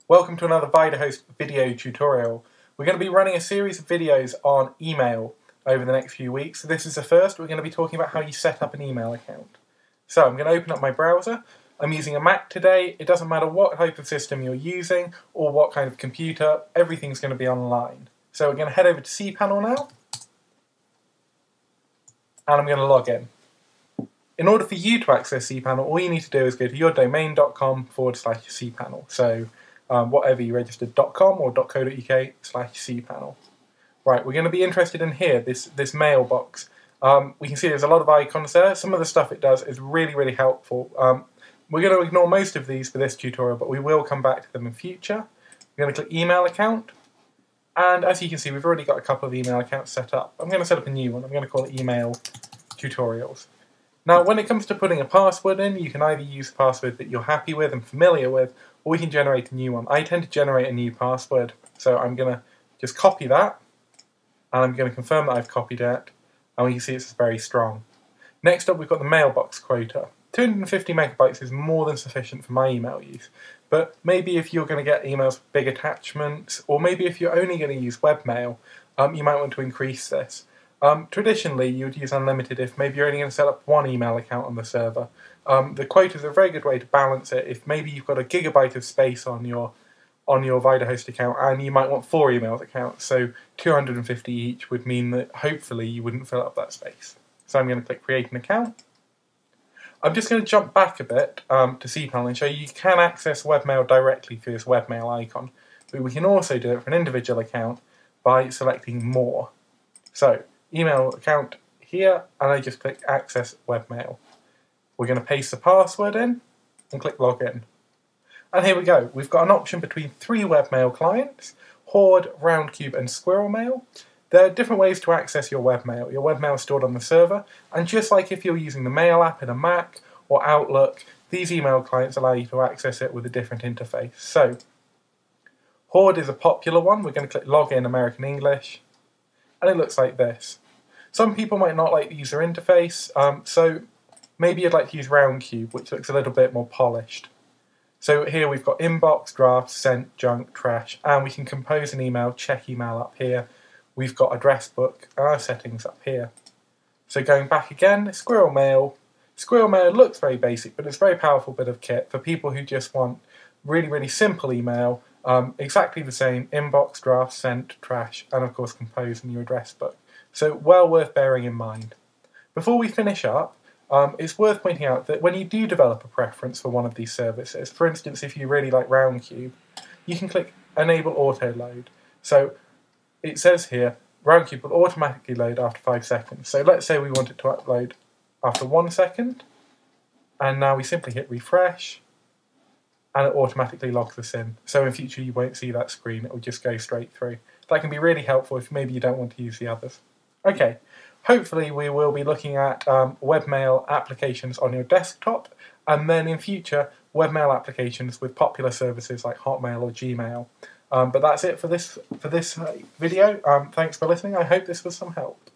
Welcome to another Vidahost video tutorial. We're going to be running a series of videos on email over the next few weeks. So this is the first. We're going to be talking about how you set up an email account. So I'm going to open up my browser. I'm using a Mac today. It doesn't matter what type of system you're using or what kind of computer, everything's going to be online. So we're going to head over to cPanel now. And I'm going to log in. In order for you to access cPanel, all you need to do is go to yourdomain.com/cPanel. So whatever you registered, .com or .co.uk/cPanel. Right, we're going to be interested in here, this mailbox. We can see there's a lot of icons there. Some of the stuff it does is really helpful. We're going to ignore most of these for this tutorial, but we will come back to them in future. We're going to click email account. And as you can see, we've already got a couple of email accounts set up. I'm going to set up a new one. I'm going to call it email tutorials. Now, when it comes to putting a password in, you can either use a password that you're happy with and familiar with, or we can generate a new one. I tend to generate a new password, so I'm going to just copy that, and I'm going to confirm that I've copied it, and we can see it's very strong. Next up, we've got the mailbox quota. 250 megabytes is more than sufficient for my email use, but maybe if you're going to get emails with big attachments, or maybe if you're only going to use Webmail, you might want to increase this. Traditionally, you would use unlimited if maybe you're only going to set up one email account on the server. The quota is a very good way to balance it. If maybe you've got a gigabyte of space on your Vidahost account and you might want 4 email accounts, so 250 each would mean that hopefully you wouldn't fill up that space. So I'm going to click Create an Account. I'm just going to jump back a bit to cPanel and show you can access Webmail directly through this Webmail icon, but we can also do it for an individual account by selecting More. So email account here, and I just click Access Webmail. We're going to paste the password in and click Login. And here we go. We've got an option between 3 Webmail clients, Horde, Roundcube and Squirrel Mail. There are different ways to access your Webmail. Your Webmail is stored on the server, and just like if you're using the Mail app in a Mac or Outlook, these email clients allow you to access it with a different interface. So, Horde is a popular one. We're going to click Login American English, and it looks like this. Some people might not like the user interface, so maybe you'd like to use Roundcube, which looks a little bit more polished. So here we've got inbox, drafts, sent, junk, trash, and we can compose an email, check email up here. We've got address book and our settings up here. So going back again, Squirrel Mail. Squirrel Mail looks very basic, but it's a very powerful bit of kit for people who just want really simple email, exactly the same, inbox, draft, sent, trash, and of course compose in your address book. So well worth bearing in mind. Before we finish up, it's worth pointing out that when you do develop a preference for one of these services, for instance if you really like Roundcube, you can click Enable Auto Load. So it says here, Roundcube will automatically load after 5 seconds. So let's say we want it to upload after 1 second, and now we simply hit refresh, and it automatically logs this in. So in future you won't see that screen, it will just go straight through. That can be really helpful if maybe you don't want to use the others. Okay, hopefully we will be looking at webmail applications on your desktop, and then in future webmail applications with popular services like Hotmail or Gmail. But that's it for this video. Thanks for listening. I hope this was some help.